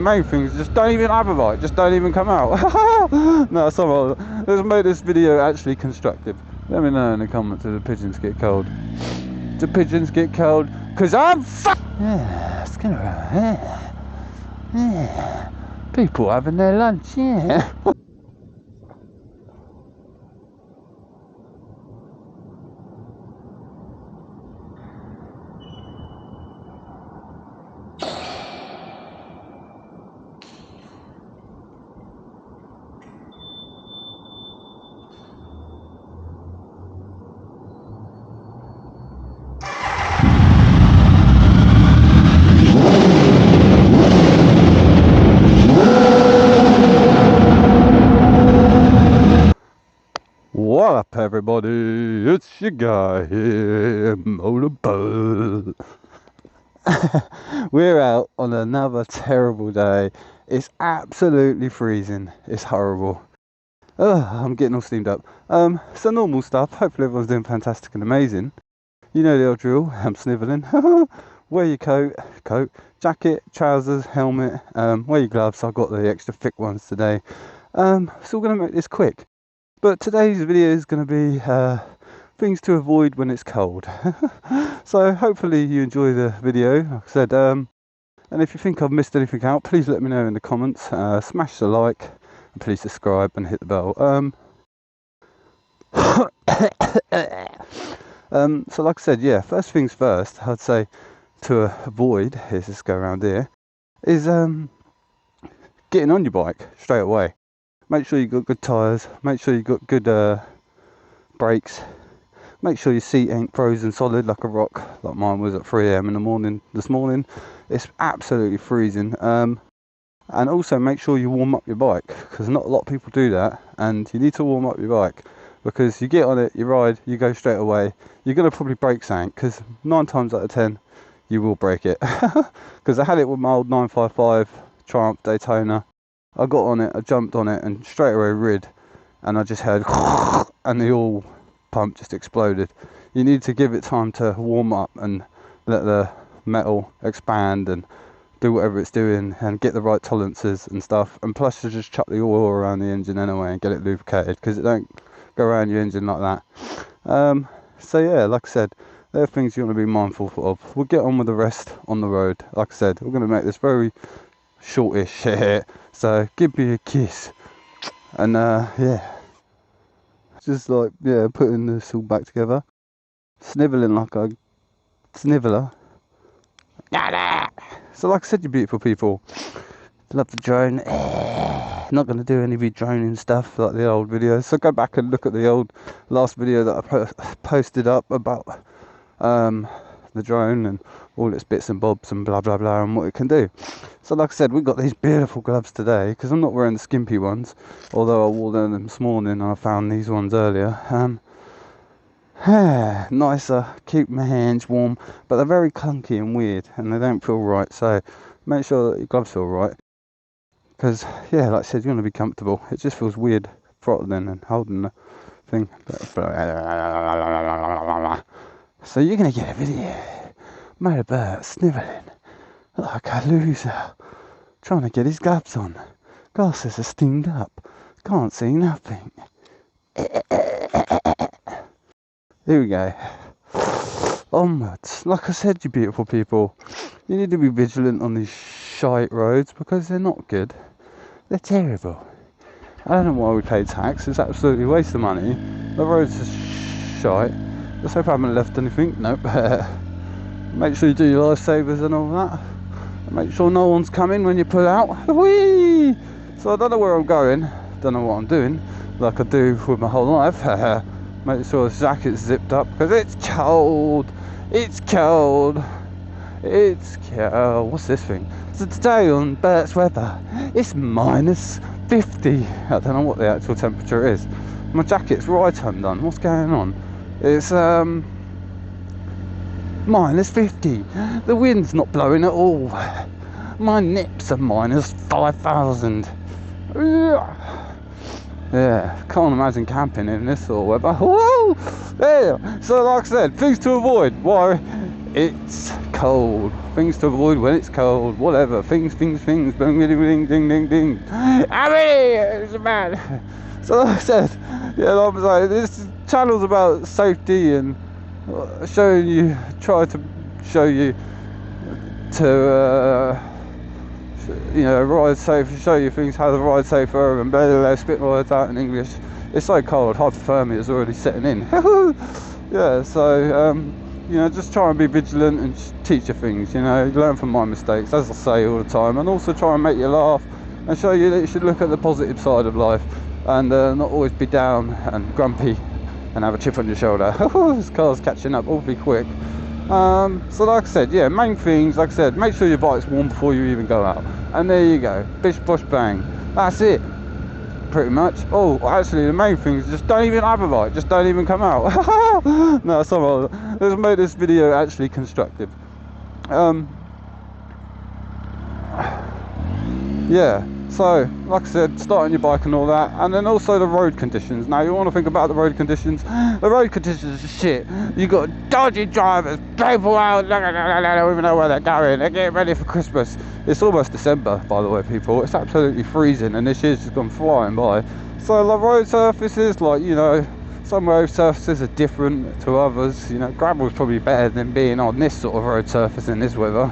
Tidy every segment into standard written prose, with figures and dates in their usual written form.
Main thing is just don't even have a bike, just don't even come out. No, let's make this video actually constructive. Let me know in the comments if the pigeons get cold. The pigeons get cold, cause I'm yeah, it's gonna yeah. People having their lunch, yeah. What up, everybody? It's your guy here, MotoVlog. We're out on another terrible day. It's absolutely freezing. It's horrible. I'm getting all steamed up. So normal stuff. Hopefully everyone's doing fantastic and amazing. You know the old drill. I'm snivelling. Wear your coat, jacket, trousers, helmet. Wear your gloves. I've got the extra thick ones today. So we're going to make this quick. But today's video is going to be things to avoid when it's cold. So hopefully you enjoy the video, like I said. And if you think I've missed anything out, please let me know in the comments. Smash the like, and please subscribe and hit the bell. So like I said, yeah, first things first, I'd say to avoid, here's this go around here, is getting on your bike straight away. Make sure you've got good tyres, make sure you've got good brakes, make sure your seat ain't frozen solid like a rock, like mine was at 3 AM in the morning this morning. It's absolutely freezing. And also make sure you warm up your bike, because not a lot of people do that, and you need to warm up your bike, because you get on it, you ride, you go straight away, you're going to probably break something, because 9 times out of 10 you will break it. Because I had it with my old 955 Triumph Daytona. I got on it, I jumped on it, and straight away rid, and I just heard and the oil pump just exploded. You need to give it time to warm up and let the metal expand and do whatever it's doing and get the right tolerances and stuff. And plus, you just chuck the oil around the engine anyway and get it lubricated, because it don't go around your engine like that. So yeah, like I said, there are things you want to be mindful of. We'll get on with the rest on the road. Like I said, we're going to make this very shortish here. So give me a kiss, and yeah, just like, yeah, putting this all back together, snivelling like a sniveler. So like I said, you beautiful people, love the drone. Not going to do any of your droning stuff like the old videos, so go back and look at the last video that I posted up about the drone and all its bits and bobs and blah blah blah and what it can do. So like I said, we've got these beautiful gloves today, because I'm not wearing the skimpy ones, although I wore them this morning and I found these ones earlier. Nicer, keep my hands warm, but they're very clunky and weird and they don't feel right, so make sure that your gloves feel right, because yeah, like I said, you want to be comfortable. It just feels weird throttling and holding the thing. So you're going to get a video, MotoVlog snivelling like a loser, trying to get his gloves on. Glasses are steamed up, can't see nothing. Here we go. Onwards. Like I said, you beautiful people, you need to be vigilant on these shite roads, because they're not good. They're terrible. I don't know why we pay tax. It's absolutely a waste of money. The roads are shite. Let's hope I haven't left anything. Nope. Make sure you do your lifesavers and all that. And make sure no one's coming when you pull out. Whee! So I don't know where I'm going. Don't know what I'm doing, like I do with my whole life. Make sure the jacket's zipped up, because it's cold. It's cold. It's cold. What's this thing? So today on Bert's weather, it's minus 50. I don't know what the actual temperature is. My jacket's right undone. What's going on? It's minus 50. The wind's not blowing at all. My nips are minus 5,000. Yeah, can't imagine camping in this sort of weather. Whoa! Yeah. So like I said, things to avoid. Why? It's cold, things to avoid when it's cold, whatever, things, bing, ding, ding, ding, ding. It's a man. So like I said, yeah, like I say, this channel's about safety and try to show you to ride safe, show you things how to ride safer and better, spit my words out in English. It's so cold, hypothermia is already setting in. Yeah, so just try and be vigilant and teach you things, learn from my mistakes, as I say all the time, and also try and make you laugh and show you that you should look at the positive side of life and not always be down and grumpy and have a chip on your shoulder. This car's catching up awfully quick. So like I said, yeah, main things, like I said, make sure your bike's warm before you even go out, and there you go, bish bosh bang, that's it pretty much. Oh, actually the main thing is just don't even have a bike, just don't even come out. No, somehow let's make this video actually constructive. Yeah, so like I said, starting your bike and all that, and then also the road conditions. Now you want to think about the road conditions. The road conditions are shit. You got dodgy drivers, people out, don't even know where they're going, they're getting ready for Christmas. It's almost December, by the way, people. It's absolutely freezing and this year's just gone flying by. So like road surfaces, some road surfaces are different to others. Gravel's probably better than being on this sort of road surface in this weather.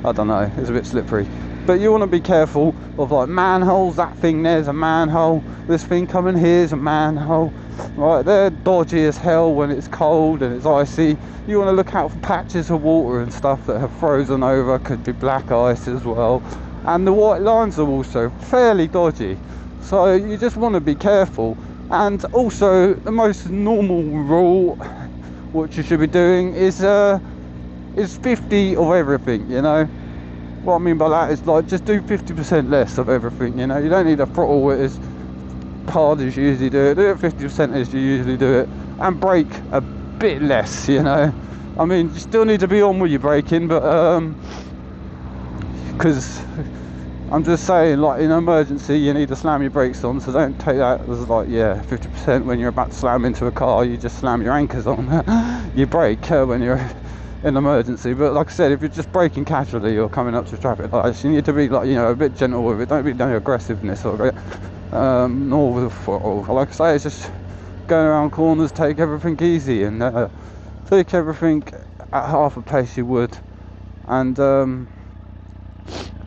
I don't know, it's a bit slippery. But you want to be careful of like manholes. That thing there's a manhole, this thing coming here's a manhole. Right, they're dodgy as hell when it's cold and it's icy. You want to look out for patches of water and stuff that have frozen over, could be black ice as well. And the white lines are also fairly dodgy, so you just want to be careful. And also the most normal rule what you should be doing is 50 of everything. What I mean by that is like just do 50% less of everything. You don't need to throttle it as hard as you usually do it. Do it 50% as you usually do it, and brake a bit less. I mean, you still need to be on with your braking, but because I'm just saying, like in an emergency, you need to slam your brakes on. So don't take that as like 50% when you're about to slam into a car. You just slam your anchors on. You brake when you're in emergency. But like I said, if you're just braking casually or coming up to traffic lights, you need to be like a bit gentle with it. Don't be no aggressiveness of it, nor with the throttle. Like I say, it's just going around corners, take everything easy and take everything at half a pace you would, and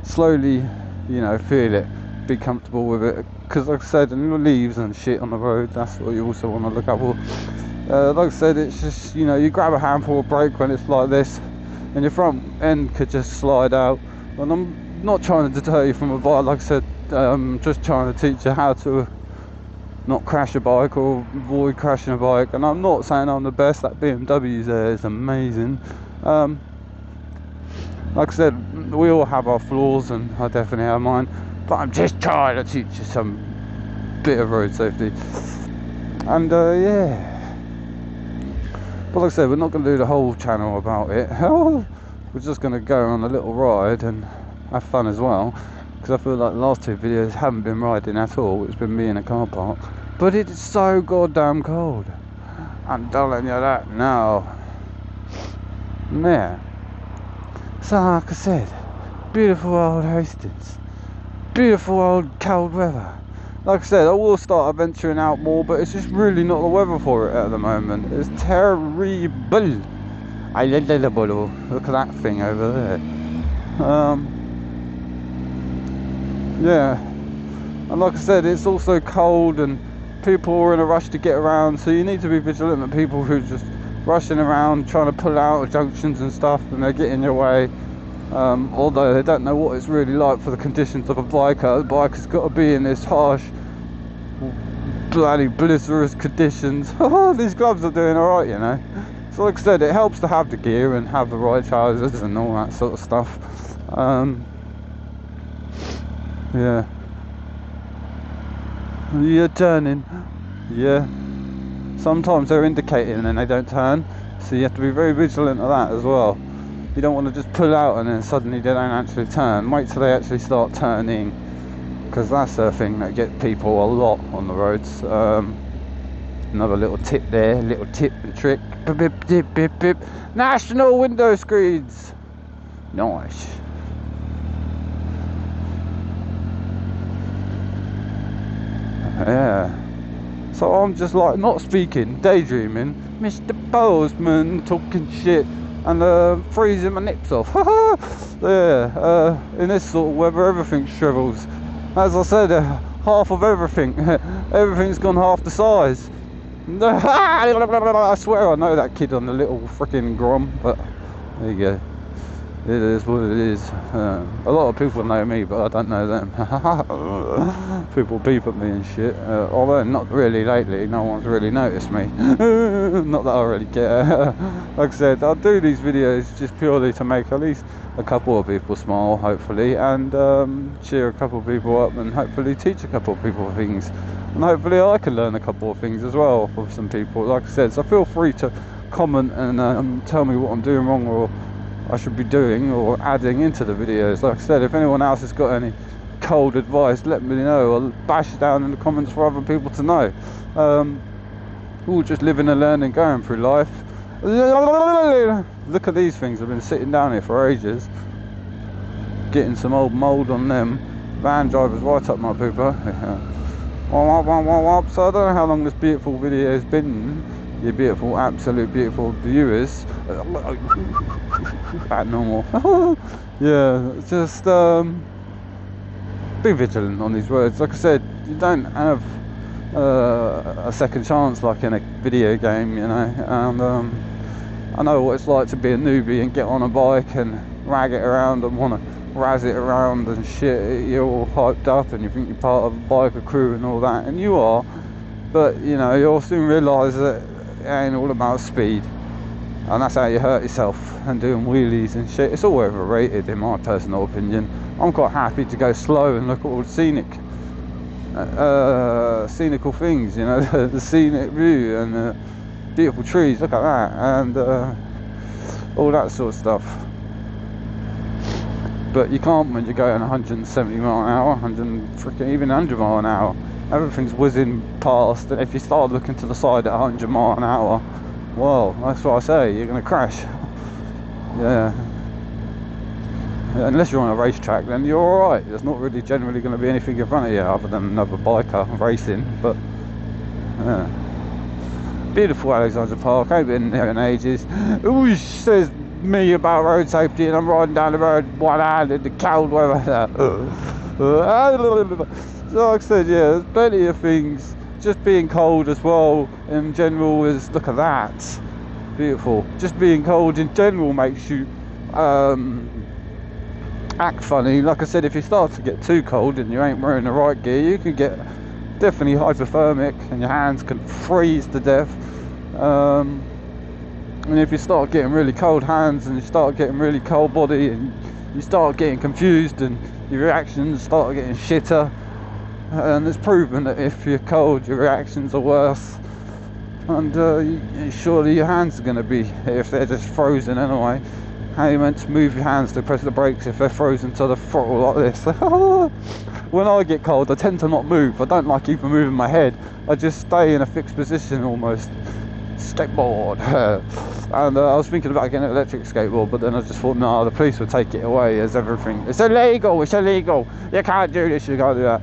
slowly feel it, be comfortable with it, because like I said, leaves and shit on the road, that's what you also want to look out for. Like I said, it's just, you grab a handful of brake when it's like this and your front end could just slide out. And I'm not trying to deter you from a bike, like I said, just trying to teach you how to not crash a bike or avoid crashing a bike. And I'm not saying I'm the best, that BMW's there is amazing. Like I said, we all have our flaws and I definitely have mine, but I'm just trying to teach you some bit of road safety. And yeah, but like I said, we're not going to do the whole channel about it. We're just going to go on a little ride and have fun as well, because I feel like the last two videos haven't been riding at all. It's been me in a car park, but it's so goddamn cold, I'm telling you that now. Yeah, so like I said, beautiful old Hastings, beautiful old cold weather. Like I said, I will start venturing out more, but it's just really not the weather for it at the moment. It's terrible. Look at that thing over there. Yeah, and like I said, it's also cold and people are in a rush to get around, so you need to be vigilant of people who are just rushing around trying to pull out of junctions and stuff, and they get in your way. Although they don't know what it's really like for the conditions of a biker. The biker's got to be in this harsh, bloody blizzardous conditions. These gloves are doing alright, So like I said, it helps to have the gear and have the right trousers and all that sort of stuff. Yeah. You're turning. Yeah. Sometimes they're indicating and they don't turn, so you have to be very vigilant of that as well. You don't want to just pull out and then suddenly they don't actually turn. Wait till they actually start turning, because that's the thing that gets people a lot on the roads. Another little tip there, little tip and trick. Bip, bip, bip, bip, bip. National window screens. Nice. Yeah. So I'm just like not speaking, daydreaming, Mr. Postman talking shit and freezing my nips off. Yeah, in this sort of weather everything shrivels. As I said, half of everything. Everything's gone half the size. I swear I know that kid on the little freaking Grom, but there you go. It is what it is. A lot of people know me, but I don't know them. People beep at me and shit. Although not really lately, no one's really noticed me. Not that I really care. Like I said, I do these videos just purely to make at least a couple of people smile, hopefully, and cheer a couple of people up, and hopefully teach a couple of people things. And hopefully I can learn a couple of things as well from some people. Like I said, so feel free to comment and tell me what I'm doing wrong or I should be doing or adding into the videos. Like I said, if anyone else has got any cold advice, let me know, or bash it down in the comments for other people to know. All just living and learning, going through life. Look at these things, I've been sitting down here for ages getting some old mould on them. Van drivers right up my pooper. So I don't know how long this beautiful video has been, you beautiful, absolute beautiful viewers. Back normal. Yeah, just be vigilant on these roads. Like I said, you don't have a second chance like in a video game, you know. And I know what it's like to be a newbie and get on a bike and rag it around and want to razz it around and shit. You're all hyped up and you think you're part of a biker crew and all that, and you are, but you know, you'll soon realise that it ain't all about speed, and that's how you hurt yourself, and doing wheelies and shit. It's all overrated in my personal opinion. I'm quite happy to go slow and look at all the scenical things, you know, the scenic view and the beautiful trees, look at that, and all that sort of stuff. But you can't when you're going 170 mile an hour, even 100 mile an hour. Everything's whizzing past, and if you start looking to the side at 100 mile an hour, well, that's what I say, you're going to crash. Yeah. Unless you're on a racetrack, then you're alright. There's not really generally going to be anything in front of you other than another biker racing. But yeah. Beautiful Alexandra Park, I ain't been there in ages. Ooh, says me about road safety, and I'm riding down the road one hand in the cold weather. So like I said, yeah, there's plenty of things. Just being cold as well in general is, look at that, beautiful. Just being cold in general makes you act funny. Like I said, if you start to get too cold and you ain't wearing the right gear, you can get definitely hypothermic and your hands can freeze to death. And if you start getting really cold hands and you start getting really cold body and you start getting confused and your reactions start getting shitter, and it's proven that if you're cold your reactions are worse, and surely your hands are going to be, if they're just frozen anyway. How are you meant to move your hands to press the brakes if they're frozen to the throttle like this? When I get cold I tend to not move. I don't like even moving my head, I just stay in a fixed position almost. Skateboard. And I was thinking about getting an electric skateboard, but then I just thought, no, the police would take it away as everything. It's illegal, you can't do this, you can't do that.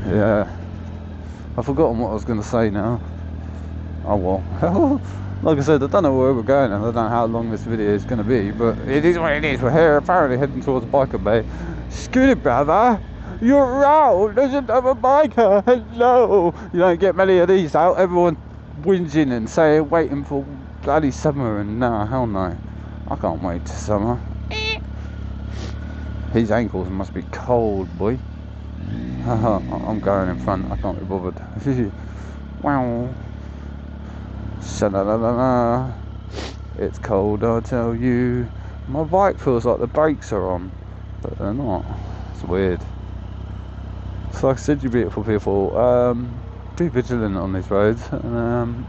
Yeah, I've forgotten what I was going to say now. Oh well. Like I said, I don't know where we're going and I don't know how long this video is going to be, but it is what it is. We're here apparently heading towards Biker Bay. Scooter brother, you're around, there's another biker, hello. You don't get many of these out, everyone whinging and saying, waiting for bloody summer, and no, hell no. I can't wait to summer. His ankles must be cold, boy. I'm going in front, I can't be bothered. Wow. Sha-la-la-la-la. It's cold, I tell you. My bike feels like the brakes are on, but they're not. It's weird. So like I said, you beautiful people, be vigilant on these roads, and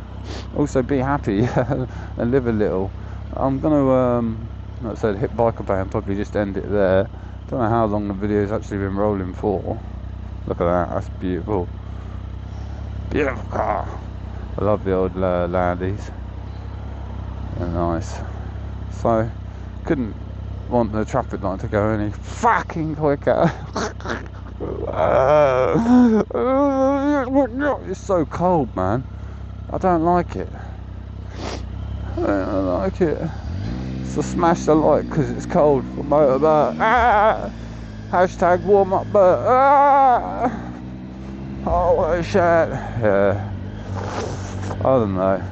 also be happy and live a little. I'm going to, like I said, hit Biker Bay and probably just end it there. Don't know how long the video's actually been rolling for. Look at that, that's beautiful. Beautiful car. I love the old Landies. They're nice. So, couldn't want the traffic light to go any fucking quicker. It's so cold, man. I don't like it. I don't like it. So smash the light because it's cold for motorbike. Hashtag warm up bird. Oh, what a shit. Yeah. I don't know.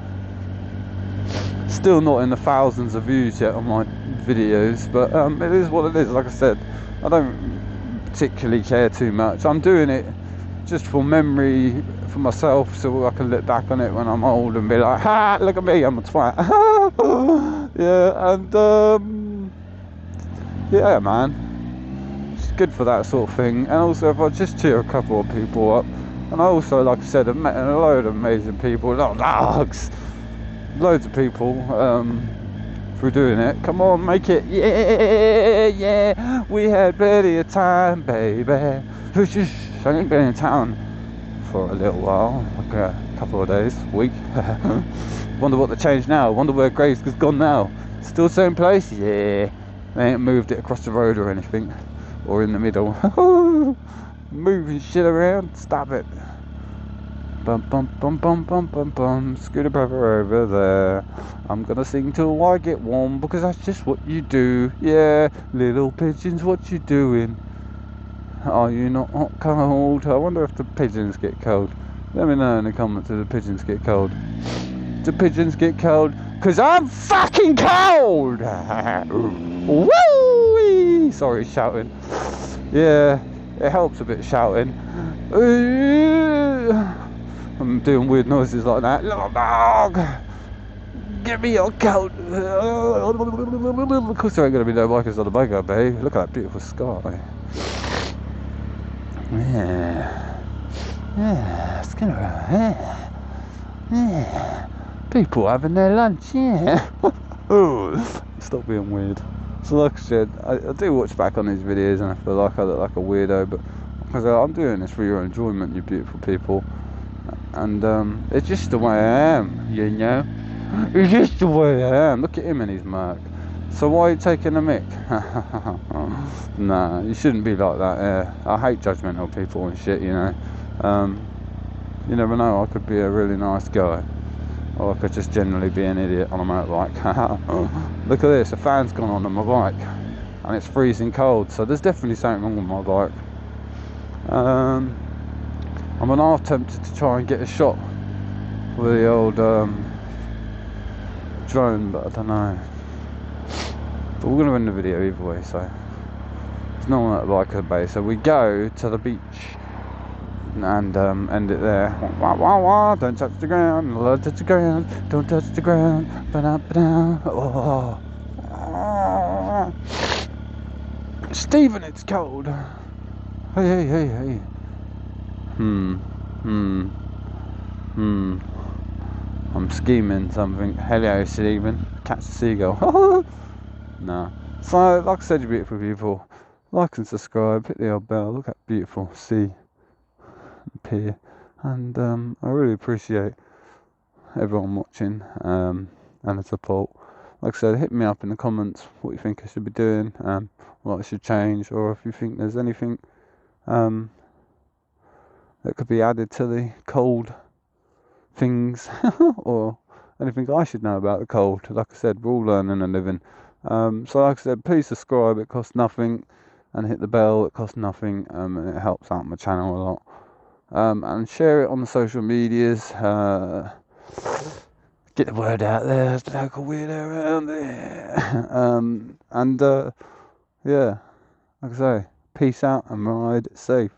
Still not in the thousands of views yet on my videos, but it is what it is. Like I said, I don't particularly care too much. I'm doing it just for memory for myself, so I can look back on it when I'm old and be like, ha, look at me, I'm a twat. Yeah, and yeah, man, it's good for that sort of thing. And also, if I just cheer a couple of people up, and I also, like I said, have met a load of amazing people, loads of people through doing it. Come on, make it, yeah, we had plenty of time, baby. I ain't been in town for a little while, like a couple of days, week. Wonder what they changed now. Wonder where Graves has gone now. Still same place? Yeah. They ain't moved it across the road or anything, or in the middle. Moving shit around. Stop it. Bum bum bum bum bum bum bum. Scooter brother over there. I'm gonna sing till I get warm because that's just what you do. Yeah, little pigeons, what you doing? Are you not hot cold? I wonder if the pigeons get cold. Let me know in the comments if the pigeons get cold. Do pigeons get cold? Cause I'm fucking cold! Woo! Sorry, shouting. Yeah, it helps a bit shouting. I'm doing weird noises like that. Little dog! Give me your coat! Of course there ain't gonna be no bikers on the bike, babe. Look at that beautiful sky. Yeah, it's gonna yeah. People having their lunch, yeah. Stop being weird. So like I said, I do watch back on these videos and I feel like I look like a weirdo, but because I'm doing this for your enjoyment, you beautiful people. And it's just the way I am, you know. It's just the way I am. Look at him and his mark. So why are you taking a mick? Nah, you shouldn't be like that. Yeah. I hate judgmental people and shit, you know. You never know, I could be a really nice guy. Or I could just generally be an idiot on a motorbike. Look at this, a fan's gone on my bike. And it's freezing cold, so there's definitely something wrong with my bike. I'm an half tempted to try and get a shot with the old drone, but I don't know. But we're going to end the video either way, so there's no one at the bike bay. So we go to the beach and end it there. Wah, wah, wah. Don't touch the ground, don't touch the ground, don't touch the ground. Ba-da-ba-da. Oh. Stephen, it's cold. Hey. I'm scheming something. Hello, Stephen. Catch the seagull. No. So, like I said, you beautiful people, like and subscribe, hit the old bell. Look at beautiful sea pier. And I really appreciate everyone watching and the support. Like I said, hit me up in the comments what you think I should be doing, what I should change, or if you think there's anything that could be added to the cold things or anything I should know about the cold. Like I said, we're all learning and living. So like I said, please subscribe, it costs nothing, and hit the bell, it costs nothing, and it helps out my channel a lot. And share it on the social medias, get the word out there, there's the local weirdo around there. Yeah, like I say, peace out and ride safe.